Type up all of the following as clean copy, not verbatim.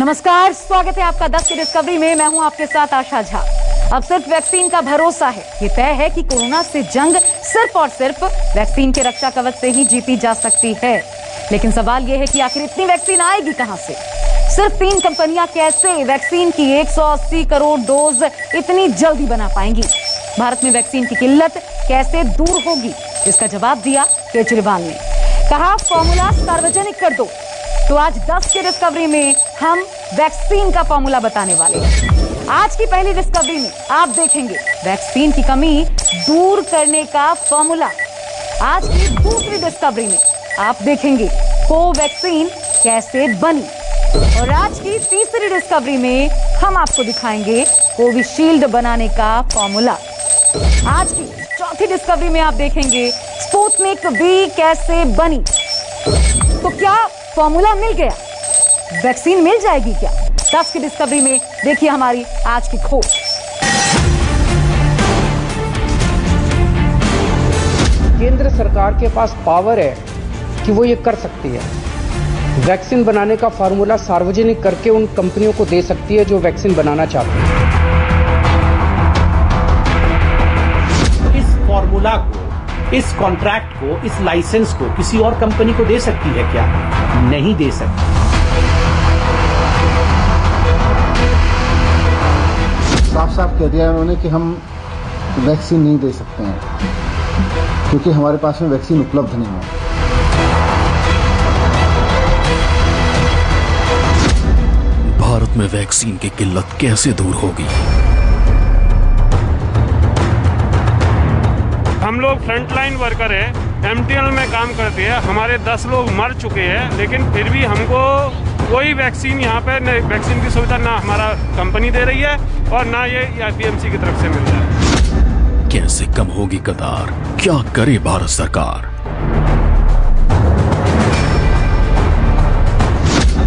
नमस्कार, स्वागत है आपका 10 की डिस्कवरी में। मैं हूं आपके साथ आशा झा। अब सिर्फ वैक्सीन का भरोसा है। ये तय है कि कोरोना से जंग सिर्फ और सिर्फ वैक्सीन के रक्षा कवच से ही जीती जा सकती है। लेकिन सवाल यह है कि आखिर इतनी वैक्सीन आएगी कहां से? सिर्फ 3 कंपनियां कैसे वैक्सीन की 180 करोड़ डोज इतनी जल्दी बना पाएंगी? भारत में वैक्सीन की किल्लत कैसे दूर होगी? इसका जवाब दिया केजरीवाल ने। कहा फॉर्मूला सार्वजनिक कर दो। तो आज 10 की डिस्कवरी में हम वैक्सीन का फॉर्मूला बताने वाले हैं। आज की पहली डिस्कवरी में आप देखेंगे वैक्सीन की कमी दूर करने का फॉर्मूला। आज की दूसरी डिस्कवरी में आप देखेंगे कोवैक्सीन कैसे बनी। और आज की तीसरी डिस्कवरी में हम आपको दिखाएंगे कोविशील्ड बनाने का फॉर्मूला। आज की चौथी डिस्कवरी में आप देखेंगे स्पुतनिक वी कैसे बनी। तो क्या फॉर्मूला मिल गया? वैक्सीन मिल जाएगी क्या? 10 की डिस्कवरी में देखिए हमारी आज की खोज। केंद्र सरकार के पास पावर है कि वो ये कर सकती है। वैक्सीन बनाने का फार्मूला सार्वजनिक करके उन कंपनियों को दे सकती है जो वैक्सीन बनाना चाहती है। इस फार्मूला को, इस कॉन्ट्रैक्ट को, इस लाइसेंस को किसी और कंपनी को दे सकती है क्या? नहीं दे सकती। साफ साफ कह दिया उन्होंने कि हम वैक्सीन नहीं दे सकते हैं क्योंकि हमारे पास में वैक्सीन उपलब्ध नहीं है। भारत में वैक्सीन की किल्लत कैसे दूर होगी? हम लोग फ्रंटलाइन वर्कर है, एमटीएल में काम करते हैं। हमारे 10 लोग मर चुके हैं, लेकिन फिर भी हमको कोई वैक्सीन यहाँ पे वैक्सीन की सुविधा ना हमारा कंपनी दे रही है और ना ये पीएमसी की तरफ से मिल रहा है। कैसे कम होगी कतार? क्या करे भारत सरकार?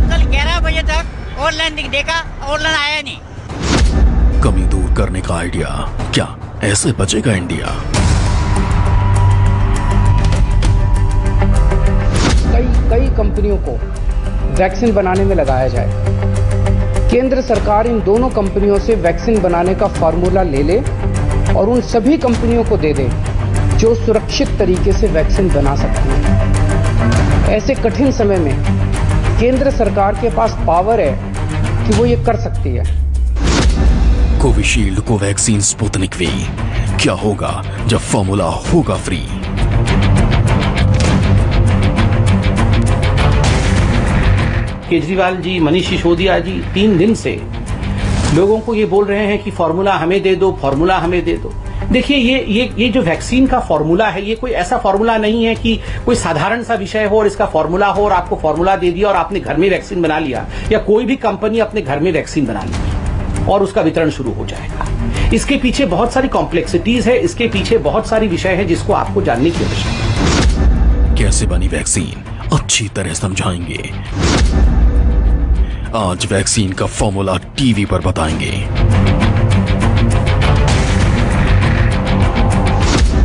कल 11 बजे तक ऑनलाइन देखा, ऑनलाइन आया नहीं। कमी दूर करने का आइडिया, क्या ऐसे बचेगा इंडिया? कई कंपनियों को वैक्सीन बनाने में लगाया जाए। केंद्र सरकार इन दोनों कंपनियों से वैक्सीन बनाने का फार्मूला ले ले और उन सभी कंपनियों को दे दे जो सुरक्षित तरीके से वैक्सीन बना सकती है। ऐसे कठिन समय में केंद्र सरकार के पास पावर है कि वो ये कर सकती है। कोविशील्ड को वैक्सीन स्पुतनिक वी, क्या होगा जब फॉर्मूला होगा फ्री? केजरीवाल जी, मनीष सिसोदिया जी 3 दिन से लोगों को ये बोल रहे हैं कि फॉर्मूला हमें दे दो, फॉर्मूला हमें दे दो। देखिए ये जो वैक्सीन का फॉर्मूला है, ये कोई ऐसा फॉर्मूला नहीं है कि कोई साधारण सा विषय हो और इसका फॉर्मूला हो और आपको फॉर्मूला दे दिया और आपने घर में वैक्सीन बना लिया, या कोई भी कंपनी अपने घर में वैक्सीन बना ली और उसका वितरण शुरू हो जाएगा। इसके पीछे बहुत सारी कॉम्प्लेक्सिटीज है, इसके पीछे बहुत सारी विषय है जिसको आपको जानने की आवश्यकता है। कैसे बनी वैक्सीन अच्छी तरह समझाएंगे। आज वैक्सीन का फॉर्मूला टीवी पर बताएंगे।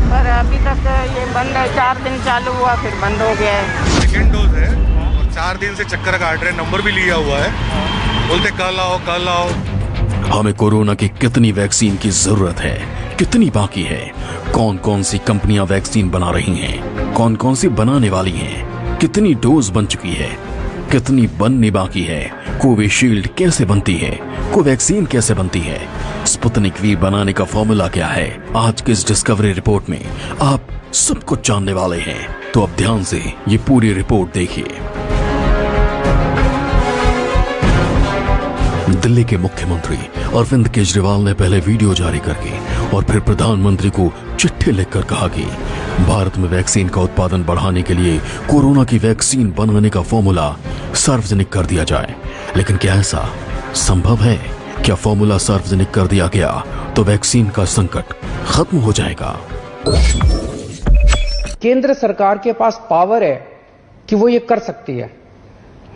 पर अभी तक ये बंद है। 4 दिन चालू हुआ फिर बंद हो गया है। सेकेंड डोज है और 4 दिन से चक्कर काट रहे, नंबर भी लिया हुआ है, बोलते कल आओ कल आओ। हमें कोरोना की कितनी वैक्सीन की जरूरत है, कितनी बाकी है, कौन कौन सी कंपनियां वैक्सीन बना रही हैं, कौन कौन सी बनाने वाली हैं, कितनी डोज बन चुकी है, कितनी बननी बाकी है, कोविशील्ड कैसे बनती है, कोवैक्सीन कैसे बनती है, स्पुतनिक वी बनाने का फॉर्मूला क्या है? आज की इस डिस्कवरी रिपोर्ट में आप सब कुछ जानने वाले हैं। तो अब ध्यान से ये पूरी रिपोर्ट देखिए। दिल्ली के मुख्यमंत्री अरविंद केजरीवाल ने पहले वीडियो जारी करके और फिर प्रधानमंत्री को चिट्ठी लिखकर कहा कि भारत में वैक्सीन का उत्पादन बढ़ाने के लिए कोरोना की वैक्सीन बनाने का फॉर्मूला सार्वजनिक कर दिया जाए। लेकिन क्या ऐसा संभव है? क्या फॉर्मूला सार्वजनिक कर दिया गया तो वैक्सीन का संकट खत्म हो जाएगा? केंद्र सरकार के पास पावर है कि वो ये कर सकती है।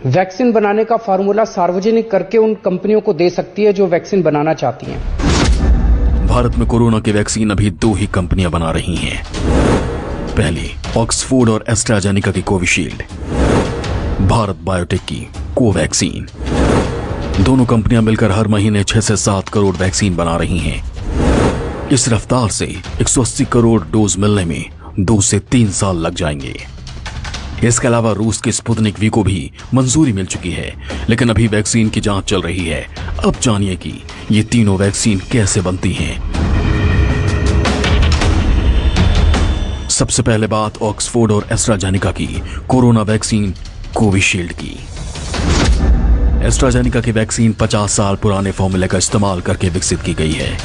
वैक्सीन बनाने का फार्मूला सार्वजनिक करके उन कंपनियों को दे सकती है जो वैक्सीन बनाना चाहती हैं। भारत में कोरोना की वैक्सीन अभी 2 ही कंपनियां बना रही हैं। पहली ऑक्सफोर्ड और एस्ट्राजेनेका की कोविशील्ड, भारत बायोटेक की कोवैक्सीन। दोनों कंपनियां मिलकर हर महीने 6 से 7 करोड़ वैक्सीन बना रही हैं। इस रफ्तार से 180 करोड़ डोज मिलने में 2 से 3 साल लग जाएंगे। इसके अलावा रूस के स्पुतनिक वी को भी मंजूरी मिल चुकी है, लेकिन अभी वैक्सीन की जांच चल रही है। अब जानिए कि ये तीनों वैक्सीन कैसे बनती हैं। सबसे पहले बात ऑक्सफोर्ड और एस्ट्राजेनेका की कोरोना वैक्सीन कोविशील्ड की। एस्ट्राजेनेका की वैक्सीन 50 साल पुराने फॉर्मूले का इस्तेमाल करके विकसित की गई है।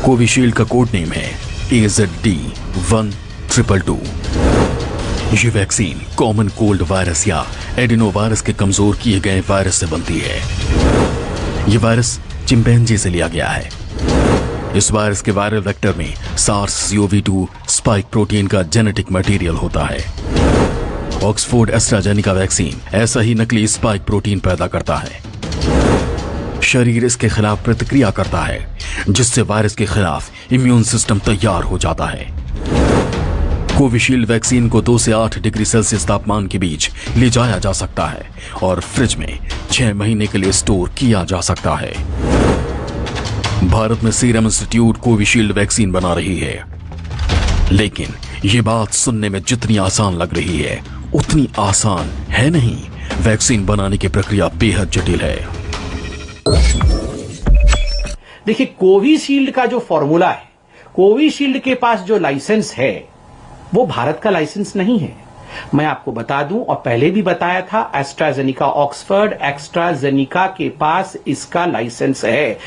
कोविशील्ड का कोड नेम है AZD1222। ये वैक्सीन कॉमन कोल्ड वायरस या एडिनो वायरस के कमजोर किए गए वायरस से बनती है। ये वायरस चिंपैंजी से लिया गया है। इस वायरस के वायरल वेक्टर में SARS-CoV-2 स्पाइक प्रोटीन का जेनेटिक मटेरियल होता है। ऑक्सफोर्ड एस्ट्राजेनेका वैक्सीन ऐसा ही नकली स्पाइक प्रोटीन पैदा करता है। शरीर इसके खिलाफ प्रतिक्रिया करता है, जिससे वायरस के खिलाफ इम्यून सिस्टम तैयार हो जाता है। कोविशील्ड वैक्सीन को 2 से 8 डिग्री सेल्सियस तापमान के बीच ले जाया जा सकता है और फ्रिज में 6 महीने के लिए स्टोर किया जा सकता है। भारत में सीरम इंस्टीट्यूट कोविशील्ड वैक्सीन बना रही है, लेकिन ये बात सुनने में जितनी आसान लग रही है उतनी आसान है नहीं। वैक्सीन बनाने की प्रक्रिया बेहद जटिल है। देखिए, कोविशील्ड का जो फॉर्मूला है, कोविशील्ड के पास जो लाइसेंस है वो भारत का लाइसेंस नहीं है। मैं आपको बता दूं, और पहले भी बताया था, एस्ट्राजेनेका ऑक्सफोर्ड एस्ट्राजेनेका के पास इसका लाइसेंस है।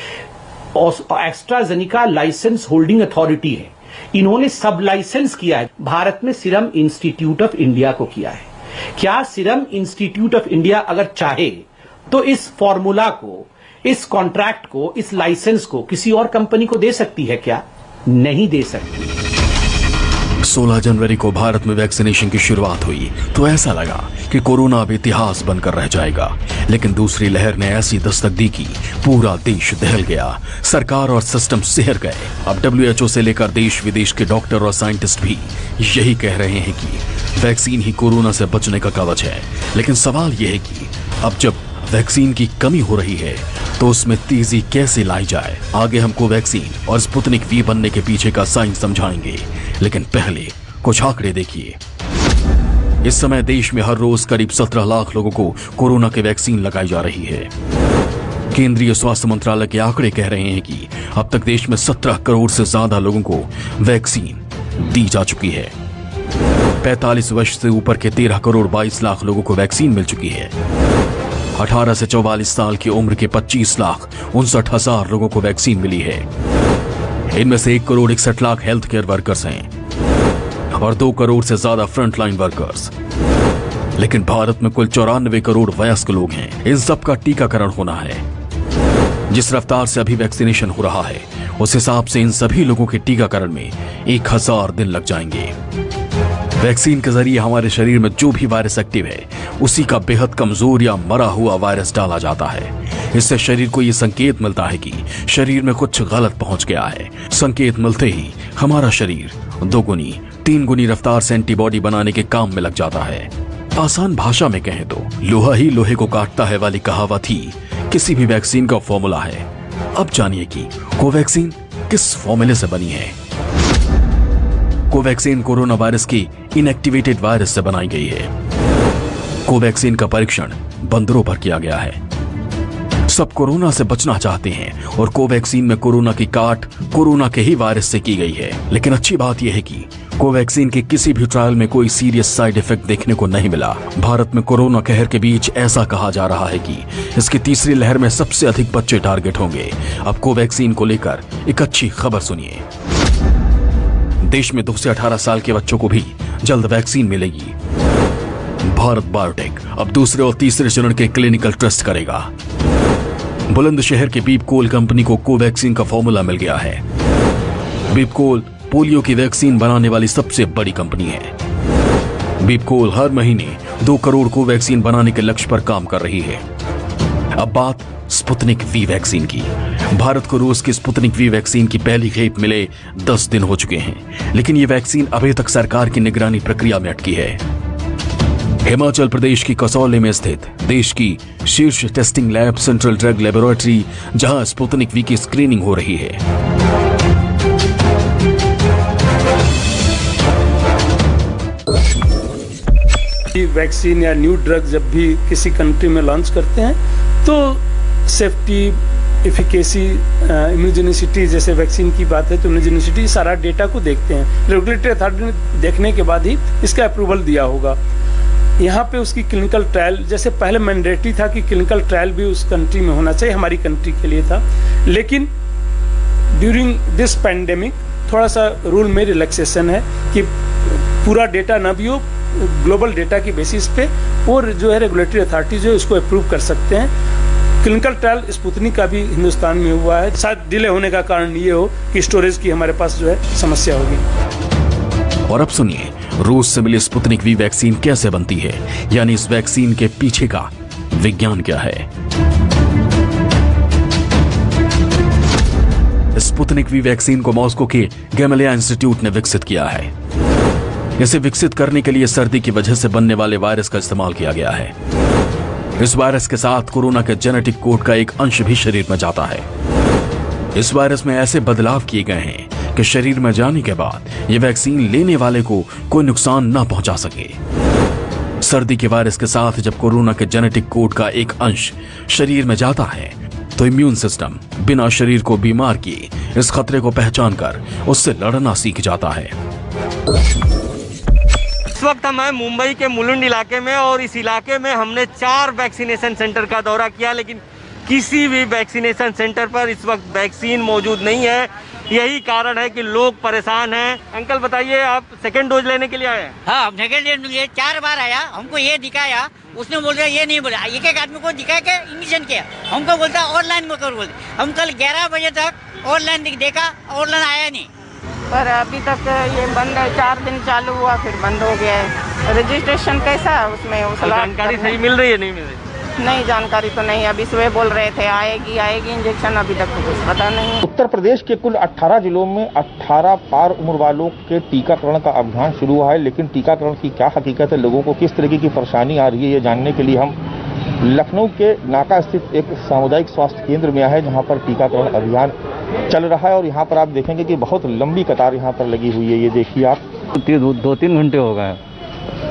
एस्ट्राजेनेका लाइसेंस होल्डिंग अथॉरिटी है। इन्होंने सब लाइसेंस किया है। भारत में सीरम इंस्टीट्यूट ऑफ इंडिया को किया है। क्या सीरम इंस्टीट्यूट ऑफ इंडिया अगर चाहे तो इस फॉर्मूला को, इस कॉन्ट्रैक्ट को, इस लाइसेंस को किसी और कंपनी को दे सकती है? क्या नहीं दे सकती। 16 जनवरी को भारत में वैक्सीनेशन की शुरुआत हुई तो ऐसा लगा कि कोरोना अब इतिहास बनकर रह जाएगा, लेकिन दूसरी लहर ने ऐसी दस्तक दी कि पूरा देश दहल गया। सरकार और सिस्टम सिहर गए। अब WHO से लेकर देश विदेश के डॉक्टर और साइंटिस्ट भी यही कह रहे हैं कि वैक्सीन ही कोरोना से बचने का कवच है। लेकिन सवाल यह है कि अब जब वैक्सीन की कमी हो रही है तो उसमें तेजी कैसे लाई जाए। आगे हमको वैक्सीन और स्पुतनिक वी बनने के पीछे का साइंस समझाएंगे, लेकिन पहले कुछ आंकड़े देखिए। इस समय देश में हर रोज करीब 17 लाख लोगों को कोरोना की वैक्सीन लगाई जा रही है। केंद्रीय स्वास्थ्य मंत्रालय के आंकड़े कह रहे हैं कि अब तक देश में 17 करोड़ से ज्यादा लोगों को वैक्सीन दी जा चुकी है। 45 वर्ष से ऊपर के 13 करोड़ 22 लाख लोगों को वैक्सीन मिल चुकी है। 18 से 44 साल की उम्र के 25 लाख 59,000 लोगों को वैक्सीन मिली है। इनमें से 1 crore 61 lakh health care workers हैं और 2 करोड़ से ज्यादा फ्रंटलाइन वर्कर्स। लेकिन भारत में कुल 94 करोड़ वयस्क लोग हैं। इन सब का टीकाकरण होना है। जिस रफ्तार से अभी वैक्सीनेशन हो रहा है, उस हिसाब से इन सभी लोगों के टीकाकरण में 1000 दिन लग जाएंगे। वैक्सीन के जरिए हमारे शरीर में जो भी वायरस एक्टिव है, उसी का बेहद कमजोर या मरा हुआ वायरस डाला जाता है। इससे शरीर को यह संकेत मिलता है कि शरीर में कुछ गलत पहुंच गया है। संकेत मिलते ही हमारा शरीर 2 गुनी 3 गुनी रफ्तार से एंटीबॉडी बनाने के काम में लग जाता है। आसान भाषा में कहें तो लोहा ही लोहे को काटता है वाली कहावत ही किसी भी वैक्सीन का फॉर्मूला है। अब जानिए कि कोवैक्सीन किस फॉर्मूले से बनी है। कोवैक्सीन कोरोना वायरस की इनएक्टिवेटेड वायरस से बनाई गई है। कोवैक्सीन का परीक्षण बंदरों पर किया गया है। सब कोरोना से बचना चाहते हैं और कोवैक्सीन में कोरोना की काट कोरोना के ही वायरस से की गई है। लेकिन अच्छी बात यह है कि कोवैक्सीन के किसी भी ट्रायल में कोई सीरियस साइड इफेक्ट देखने को नहीं मिला। भारत में कोरोना कहर के बीच ऐसा कहा जा रहा है कि इसकी तीसरी लहर में सबसे अधिक बच्चे टारगेट होंगे। अब कोवैक्सीन को लेकर एक अच्छी खबर सुनिए। देश में 2 से 18 साल के बच्चों को भी जल्द वैक्सीन मिलेगी। भारत बायोटेक अब दूसरे और तीसरे चरण के क्लिनिकल टेस्ट करेगा। बुलंदशहर के बीपकोल कंपनी को कोवैक्सीन का फॉर्मूला मिल गया है। बीपकोल पोलियो की वैक्सीन बनाने वाली सबसे बड़ी कंपनी है। बीपकोल हर महीने 2 करोड़ कोवैक्सीन बनाने के लक्ष्य पर काम कर रही है। अब बात स्पुतनिक वी वैक्सीन की। भारत को रूस की स्पुतनिक वी वैक्सीन की पहली खेप मिले 10 दिन हो चुके हैं, लेकिन ये वैक्सीन अभी तक सरकार की निगरानी प्रक्रिया में अटकी है। हिमाचल प्रदेश की कसौली में स्थित देश की शीर्ष testing lab central drug laboratory, जहां स्पुतनिक वी की स्क्रीनिंग हो रही है। वैक्सीन या न्यू ड्रग जब भी किसी कंट्री में लॉन्च करते हैं तो सेफ्टी, एफिकेसी, इम्यूजेनिसिटी, जैसे वैक्सीन की बात है तो इम्यूजेनिसिटी सारा डेटा को देखते हैं। रेगुलेटरी अथॉरिटी ने देखने के बाद ही इसका अप्रूवल दिया होगा। यहाँ पे उसकी क्लिनिकल ट्रायल, जैसे पहले मैंडेटरी था कि क्लिनिकल ट्रायल भी उस कंट्री में होना चाहिए, हमारी कंट्री के लिए था, लेकिन ड्यूरिंग दिस पैंडेमिक थोड़ा सा रूल में रिलैक्सेशन है कि पूरा डेटा ना भी हो, ग्लोबल डेटा की बेसिस पे और जो है रेगुलेटरी अथॉरिटी जो है उसको अप्रूव कर सकते हैं। क्लिनिकल ट्रायल स्पुतनिक का भी हिंदुस्तान में हुआ है। शायद डिले होने का कारण ये हो कि स्टोरेज की हमारे पास जो है समस्या होगी। और अब सुनिए रूस से मिली स्पुतनिक वी वैक्सीन कैसे बनती है, यानी इस वैक्सीन के पीछे का विज्ञान क्या है। स्पुतनिक वी वैक्सीन को मॉस्को के गैमलिया इंस्टीट्यूट ने विकसित किया है। इसे विकसित करने के लिए सर्दी की वजह से बनने वाले वायरस का इस्तेमाल किया गया है। इस वायरस के साथ कोरोना के जेनेटिक कोड का एक अंश भी शरीर में जाता है। इस वायरस में ऐसे बदलाव किए गए हैं कि शरीर में जाने के बाद यह वैक्सीन लेने वाले को कोई नुकसान न पहुंचा सके। सर्दी के वायरस के साथ जब कोरोना के जेनेटिक कोड का एक अंश शरीर में जाता है तो इम्यून सिस्टम बिना शरीर को बीमार किए इस खतरे को पहचान कर उससे लड़ना सीख जाता है। इस वक्त हम हैं मुंबई के मुलुंड इलाके में और इस इलाके में हमने 4 वैक्सीनेशन सेंटर का दौरा किया, लेकिन किसी भी वैक्सीनेशन सेंटर पर इस वक्त वैक्सीन मौजूद नहीं है। यही कारण है कि लोग परेशान हैं। अंकल बताइए, आप सेकेंड डोज लेने के लिए आए हैं? हाँ, हम सेकेंड डोज लिए 4 बार आया, हमको ये दिखाया, उसने बोल रहा ये नहीं बोला, एक आदमी को दिखाया के इंजेक्शन किया, हमको बोलता ऑनलाइन में कर बोलते। हम कल 11 बजे तक ऑनलाइन देखा, ऑनलाइन आया नहीं, पर अभी तक ये बंद है। 4 दिन चालू हुआ फिर बंद हो गया है। रजिस्ट्रेशन कैसा है उसमें? उस जानकारी सही मिल रही है, नहीं मिल रही? नहीं, जानकारी तो नहीं। अभी सुबह बोल रहे थे आएगी इंजेक्शन, अभी तक तो कुछ पता नहीं। उत्तर प्रदेश के कुल 18 जिलों में 18 पार उम्र वालों के टीकाकरण का अभियान शुरू हुआ है, लेकिन टीकाकरण की क्या हकीकत है, लोगों को किस तरीके की परेशानी आ रही है, ये जानने के लिए हम लखनऊ के नाका स्थित एक सामुदायिक स्वास्थ्य केंद्र में आए, जहाँ पर टीकाकरण अभियान चल रहा है। और यहाँ पर आप देखेंगे कि बहुत लंबी कतार यहाँ पर लगी हुई है। ये देखिए आप, 2-3 घंटे हो गए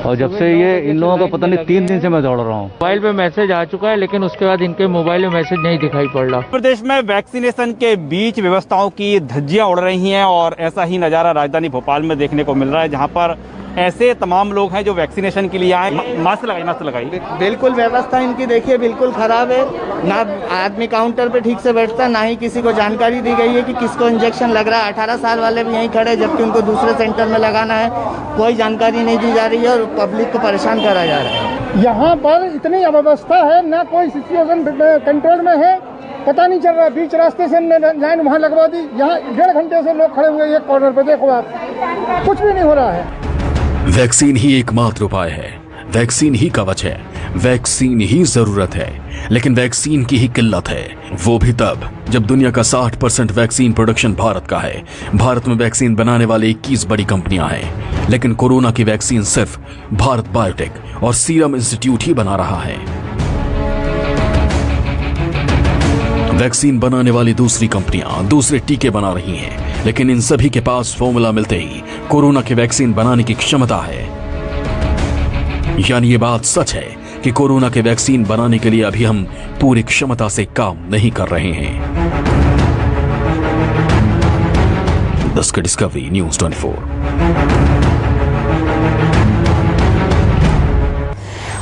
और जब से ये इन लोगों का पता नहीं 3 दिन से मैं दौड़ रहा हूँ। मोबाइल पे मैसेज आ चुका है, लेकिन उसके बाद इनके मोबाइल में मैसेज नहीं दिखाई पड़ रहा। प्रदेश में वैक्सीनेशन के बीच व्यवस्थाओं की धज्जियां उड़ रही हैं और ऐसा ही नजारा राजधानी भोपाल में देखने को मिल रहा है, जहां पर ऐसे तमाम लोग हैं जो वैक्सीनेशन के लिए आए। मास्क लगाई। बिल्कुल व्यवस्था इनकी देखिए बिल्कुल खराब है। ना आदमी काउंटर पे ठीक से बैठता, ना ही किसी को जानकारी दी गई है कि किसको इंजेक्शन लग रहा है। 18 साल वाले भी यहीं खड़े, जबकि उनको दूसरे सेंटर में लगाना है। कोई जानकारी नहीं दी जा रही है और पब्लिक को परेशान करा जा रहा है। यहाँ पर इतनी अव्यवस्था है, ना कोई सिचुएशन कंट्रोल में है, पता नहीं चल रहा। बीच रास्ते से लाइन वहाँ लगवा दी, यहाँ 1.5 घंटे से लोग खड़े हुए एक कॉर्नर पे। देखो आप, कुछ भी नहीं हो रहा है। वैक्सीन ही एकमात्र उपाय है, वैक्सीन ही कवच है, वैक्सीन ही जरूरत है। लेकिन वैक्सीन की ही किल्लत है, वो भी तब जब दुनिया का 60% वैक्सीन प्रोडक्शन भारत का है। भारत में वैक्सीन बनाने वाले 21 बड़ी कंपनियां हैं, लेकिन कोरोना की वैक्सीन सिर्फ भारत बायोटेक और सीरम इंस्टीट्यूट ही बना रहा है। वैक्सीन बनाने वाली दूसरी कंपनियां दूसरे टीके बना रही हैं, लेकिन इन सभी के पास फॉर्मूला मिलते ही कोरोना की वैक्सीन बनाने की क्षमता है। यानी ये बात सच है कि कोरोना के वैक्सीन बनाने के लिए अभी हम पूरी क्षमता से काम नहीं कर रहे हैं। दस डिस्कवरी न्यूज़ 24।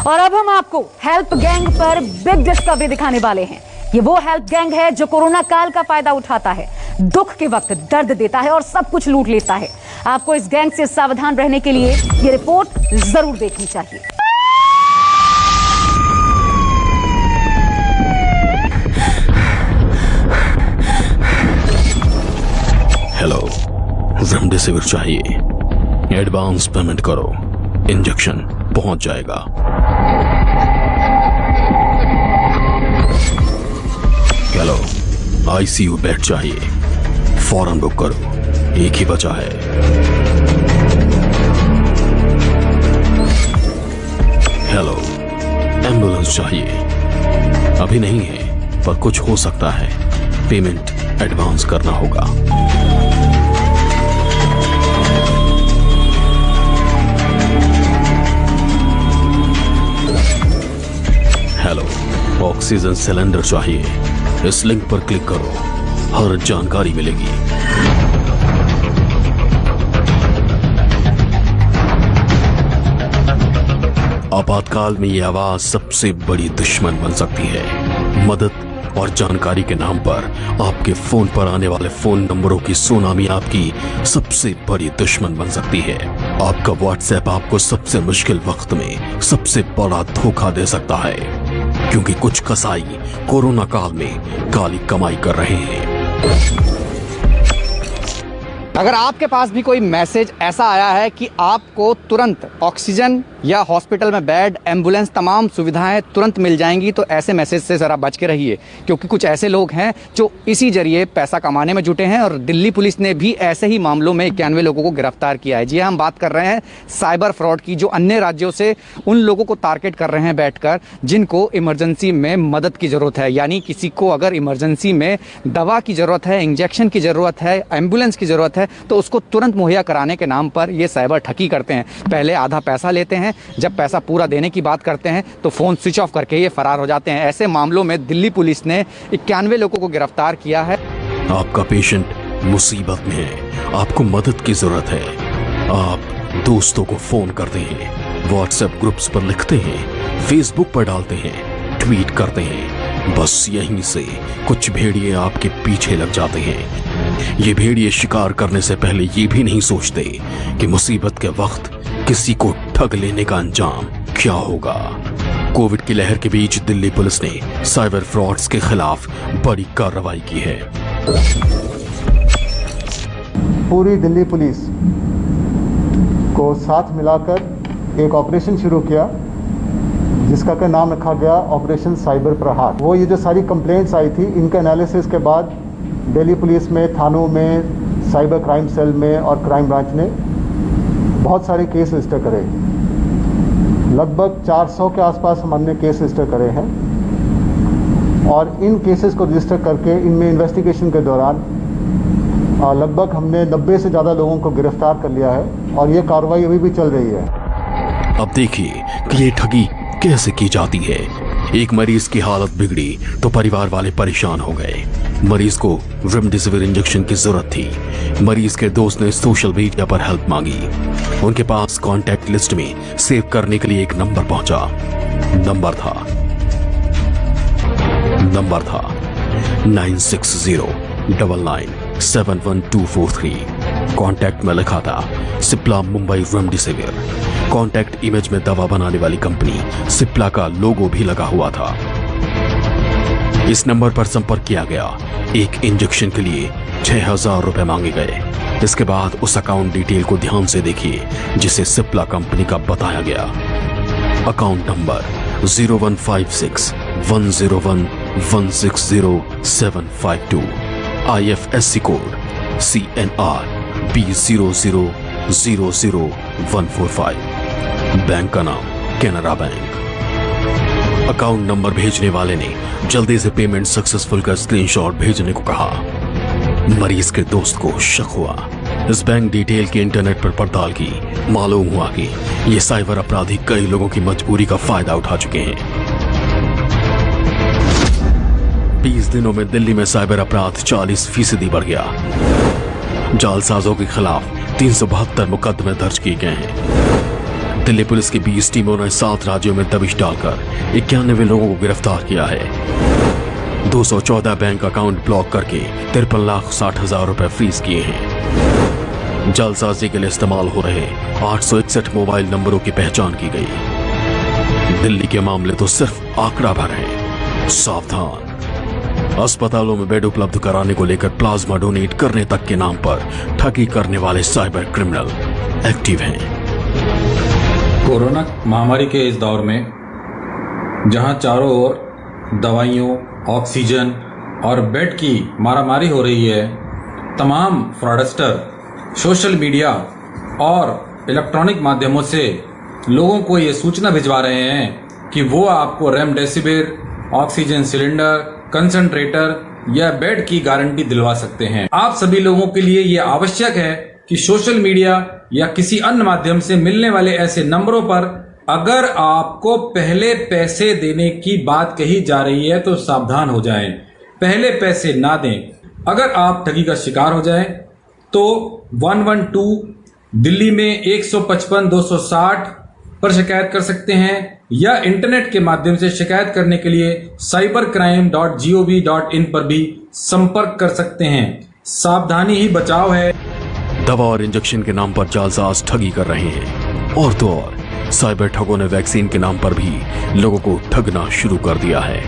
और अब हम आपको हेल्प गैंग पर बिग डिस्कवरी दिखाने वाले हैं। ये वो हेल्प गैंग है जो कोरोना काल का फायदा उठाता है, दुख के वक्त दर्द देता है और सब कुछ लूट लेता है। आपको इस गैंग से सावधान रहने के लिए ये रिपोर्ट जरूर देखनी चाहिए। हेलो, रेमडेसिविर चाहिए? एडवांस पेमेंट करो, इंजेक्शन पहुंच जाएगा। हेलो, आईसीयू बेड चाहिए? फौरन बुक करो, एक ही बचा है। चाहिए। अभी नहीं है, पर कुछ हो सकता है। पेमेंट एडवांस करना होगा। हेलो, ऑक्सीजन सिलेंडर चाहिए? इस लिंक पर क्लिक करो, हर जानकारी मिलेगी। आपातकाल में ये आवाज सबसे बड़ी दुश्मन बन सकती है। मदद और जानकारी के नाम पर आपके फोन पर आने वाले फोन नंबरों की सुनामी आपकी सबसे बड़ी दुश्मन बन सकती है। आपका व्हाट्सएप आपको सबसे मुश्किल वक्त में सबसे बड़ा धोखा दे सकता है, क्योंकि कुछ कसाई कोरोना काल में काली कमाई कर रहे हैं। अगर आपके पास भी कोई मैसेज ऐसा आया है कि आपको तुरंत ऑक्सीजन या हॉस्पिटल में बेड, एम्बुलेंस, तमाम सुविधाएं तुरंत मिल जाएंगी, तो ऐसे मैसेज से ज़रा बच के रहिए, क्योंकि कुछ ऐसे लोग हैं जो इसी जरिए पैसा कमाने में जुटे हैं। और दिल्ली पुलिस ने भी ऐसे ही मामलों में 91 लोगों को गिरफ्तार किया है। जी हम बात कर रहे हैं साइबर फ्रॉड की, जो अन्य राज्यों से उन लोगों को टारगेट कर रहे हैं बैठकर जिनको इमरजेंसी में मदद की ज़रूरत है। यानी किसी को अगर इमरजेंसी में दवा की ज़रूरत है, इंजेक्शन की ज़रूरत है, एम्बुलेंस की ज़रूरत है, तो उसको तुरंत मुहैया कराने के नाम पर ये साइबर ठगी करते हैं। पहले आधा पैसा लेते हैं, जब पैसा पूरा देने की बात करते हैं तो फ़ोन स्विच ऑफ करके ये फरार हो जाते हैं। ऐसे मामलों में दिल्ली पुलिस ने 91 लोगों को गिरफ्तार किया है। आपका पेशेंट मुसीबत में है, आपको मदद की जरूरत है। आप दोस्तों को फोन करते हैं, व्हाट्सएप ग्रुप्स पर लिखते हैं, फेसबुक पर डालते हैं, ट्वीट करते हैं। बस यहीं से कुछ भेड़िए आपके पीछे लग जाते हैं। ये भेड़िए शिकार करने से पहले ये भी नहीं सोचते कि मुसीबत के वक्त किसी को ठग लेने का अंजाम क्या होगा। कोविड की लहर के बीच दिल्ली पुलिस ने साइबर फ्रॉड्स के खिलाफ बड़ी कार्रवाई की है। पूरी दिल्ली पुलिस को साथ मिलाकर एक ऑपरेशन शुरू किया, जिसका का नाम रखा गया ऑपरेशन साइबर प्रहार। वो ये जो सारी कंप्लेंट्स आई थी, इनके एनालिसिस के बाद दिल्ली पुलिस में, थानों में, साइबर क्राइम सेल में और क्राइम ब्रांच ने बहुत सारे केस रजिस्टर करे। लगभग 400 के आसपास हमने केस रजिस्टर करे हैं, और इन केसेस को रजिस्टर करके इनमें इन्वेस्टिगेशन के दौरान लगभग हमने 90 से ज़्यादा लोगों को गिरफ्तार कर लिया है, और ये कार्रवाई अभी भी चल रही है। अब देखिए कि ये ठगी कैसे की जाती है। एक मरीज की हालत बिगड़ी तो परिवार वाले परेशान हो गए। मरीज को रेमडेसिविर इंजेक्शन की जरूरत थी। मरीज के दोस्त ने सोशल मीडिया पर हेल्प मांगी। उनके पास कॉन्टैक्ट लिस्ट में सेव करने के लिए एक नंबर पहुंचा। नंबर था 9609971243। कॉन्टैक्ट में लिखा था Cipla Mumbai remdesivir. Contact image में दवा बनाने वाली कंपनी सिप्ला का लोगो भी लगा हुआ था। इस नंबर पर संपर्क किया गया। एक इंजेक्शन के लिए 6000 रुपए मांगे गए। इसके बाद उस अकाउंट डिटेल को ध्यान से देखिए जिसे सिप्ला कंपनी का बताया गया। Account number 01561011600752, IFSC code CNR B0000145, bank का नाम कैनरा बैंक। अकाउंट नंबर भेजने वाले ने जल्दी से पेमेंट सक्सेसफुल का स्क्रीनशॉट भेजने को कहा। मरीज के दोस्त को शक हुआ। इस बैंक डिटेल की इंटरनेट पर पड़ताल की। मालूम हुआ कि ये साइबर अपराधी कई लोगों की मजबूरी का फायदा उठा चुके हैं। 20 दिनों में दिल्ली में साइबर अपराध 40% बढ़ गया। जालसाजों के खिलाफ 372 मुकदमे दर्ज किए गए हैं। दिल्ली पुलिस की 20 टीमों ने 7 राज्यों में दबिश डालकर 91 लोगों को गिरफ्तार किया है। 214 बैंक अकाउंट ब्लॉक करके 53,60,000 रुपए फ्रीज किए हैं। जालसाजी के लिए इस्तेमाल हो रहे 861 मोबाइल नंबरों की पहचान की गई। दिल्ली के मामले तो सिर्फ आंकड़ा भर है। सावधान, अस्पतालों में बेड उपलब्ध कराने को लेकर प्लाज्मा डोनेट करने तक के नाम पर ठगी करने वाले साइबर क्रिमिनल एक्टिव हैं। कोरोना महामारी के इस दौर में जहां चारों ओर दवाइयों, ऑक्सीजन और बेड की मारामारी हो रही है, तमाम फ्रॉडस्टर सोशल मीडिया और इलेक्ट्रॉनिक माध्यमों से लोगों को ये सूचना भिजवा रहे हैं कि वो आपको रेमडेसिविर, ऑक्सीजन सिलेंडर, कंसंट्रेटर या बेड की गारंटी दिलवा सकते हैं। आप सभी लोगों के लिए ये आवश्यक है कि सोशल मीडिया या किसी अन्य माध्यम से मिलने वाले ऐसे नंबरों पर अगर आपको पहले पैसे देने की बात कही जा रही है तो सावधान हो जाएं। पहले पैसे ना दें। अगर आप ठगी का शिकार हो जाएं तो 112 दिल्ली में 155 260 पर शिकायत कर सकते हैं या इंटरनेट के माध्यम से शिकायत करने के लिए cybercrime.gov.in पर भी संपर्क कर सकते हैं। सावधानी ही बचाव है। दवा और इंजेक्शन के नाम पर जालसाज ठगी कर रहे हैं और तो और साइबर ठगों ने वैक्सीन के नाम पर भी लोगों को ठगना शुरू कर दिया है।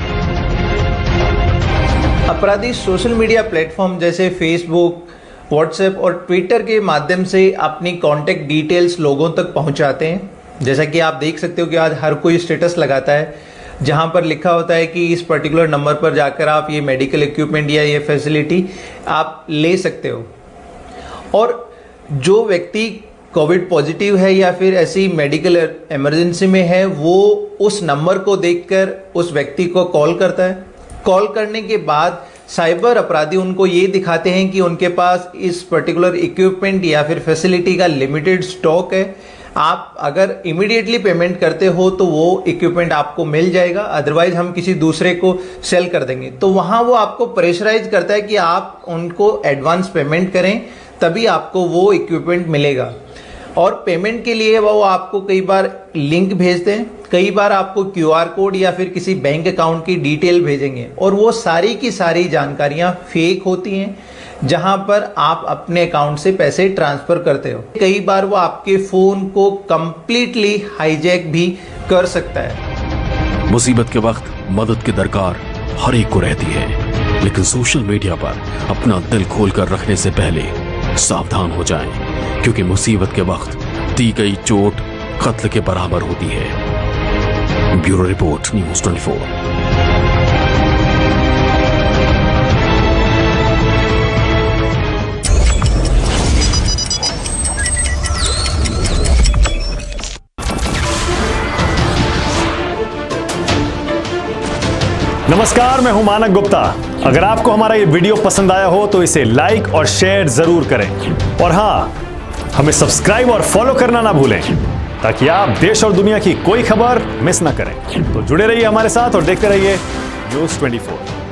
अपराधी सोशल मीडिया प्लेटफॉर्म जैसे फेसबुक, व्हाट्सएप और ट्विटर के माध्यम से अपनी कॉन्टैक्ट डिटेल्स लोगों तक पहुंचाते हैं। जैसा कि आप देख सकते हो कि आज हर कोई स्टेटस लगाता है जहां पर लिखा होता है कि इस पर्टिकुलर नंबर पर जाकर आप ये मेडिकल इक्विपमेंट या ये फैसिलिटी आप ले सकते हो। और जो व्यक्ति कोविड पॉजिटिव है या फिर ऐसी मेडिकल इमरजेंसी में है, वो उस नंबर को देखकर उस व्यक्ति को कॉल करता है। कॉल करने के बाद साइबर अपराधी उनको ये दिखाते हैं कि उनके पास इस पर्टिकुलर इक्विपमेंट या फिर फैसिलिटी का लिमिटेड स्टॉक है। आप अगर इमीडिएटली पेमेंट करते हो तो वो इक्विपमेंट आपको मिल जाएगा, अदरवाइज हम किसी दूसरे को सेल कर देंगे। तो वहाँ वो आपको प्रेशराइज करता है कि आप उनको एडवांस पेमेंट करें, तभी आपको वो इक्विपमेंट मिलेगा। और पेमेंट के लिए वो आपको कई बार लिंक भेजते हैं, कई बार आपको QR कोड या फिर किसी बैंक अकाउंट की डिटेल भेजेंगे और वो सारी की सारी जानकारियां फेक होती हैं, जहां पर आप अपने अकाउंट से पैसे ट्रांसफर करते हो। कई बार वो आपके फोन को कंप्लीटली हाईजैक भी कर सकता है। मुसीबत के वक्त मदद की दरकार हर एक को रहती है, लेकिन सोशल मीडिया पर अपना दिल खोलकर रखने से पहले सावधान हो जाएं, क्योंकि मुसीबत के वक्त दी गई चोट कत्ल के बराबर होती है। Bureau report, news 24। नमस्कार, मैं हूं मानक गुप्ता। अगर आपको हमारा ये वीडियो पसंद आया हो तो इसे लाइक और शेयर जरूर करें और हां, हमें सब्सक्राइब और फॉलो करना ना भूलें ताकि आप देश और दुनिया की कोई खबर मिस ना करें। तो जुड़े रहिए हमारे साथ और देखते रहिए न्यूज़ 24।